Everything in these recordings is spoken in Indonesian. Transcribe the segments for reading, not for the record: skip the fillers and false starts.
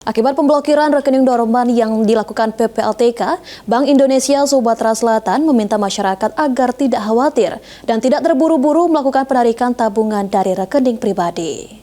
Akibat pemblokiran rekening dorman yang dilakukan PPLTK, Bank Indonesia Sumatera Selatan meminta masyarakat agar tidak khawatir dan tidak terburu-buru melakukan penarikan tabungan dari rekening pribadi.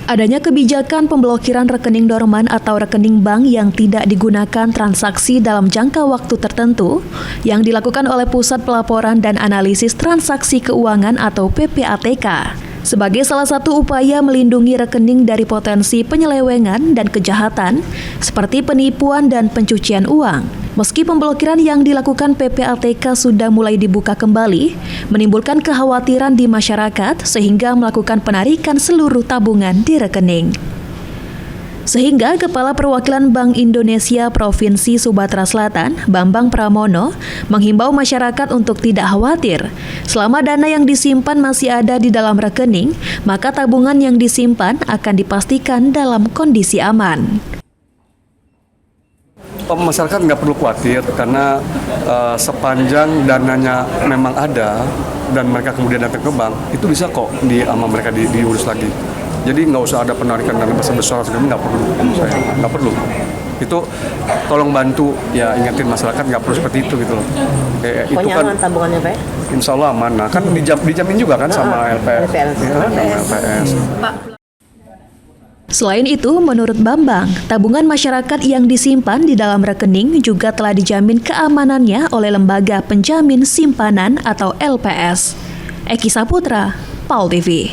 Adanya kebijakan pemblokiran rekening dorman atau rekening bank yang tidak digunakan transaksi dalam jangka waktu tertentu yang dilakukan oleh Pusat Pelaporan dan Analisis Transaksi Keuangan atau PPATK sebagai salah satu upaya melindungi rekening dari potensi penyelewengan dan kejahatan seperti penipuan dan pencucian uang. Meski pemblokiran yang dilakukan PPATK sudah mulai dibuka kembali, menimbulkan kekhawatiran di masyarakat sehingga melakukan penarikan seluruh tabungan di rekening. Sehingga Kepala Perwakilan Bank Indonesia Provinsi Sumatera Selatan, Bambang Pramono, menghimbau masyarakat untuk tidak khawatir. Selama dana yang disimpan masih ada di dalam rekening, maka tabungan yang disimpan akan dipastikan dalam kondisi aman. Masyarakat nggak perlu khawatir karena sepanjang dananya memang ada dan mereka kemudian datang ke bank, itu bisa kok mereka diurus lagi. Jadi nggak usah ada penarikan dana besar-besar, nggak perlu. Nggak perlu. Itu tolong bantu ya, ingetin masyarakat nggak perlu seperti itu gitu loh. Pokoknya itu kan aman tabungannya, Pak? Insya Allah aman. Nah, kan dijamin juga kan sama LPS. Selain itu, menurut Bambang, tabungan masyarakat yang disimpan di dalam rekening juga telah dijamin keamanannya oleh Lembaga Penjamin Simpanan atau LPS. Eki Saputra, PAL TV.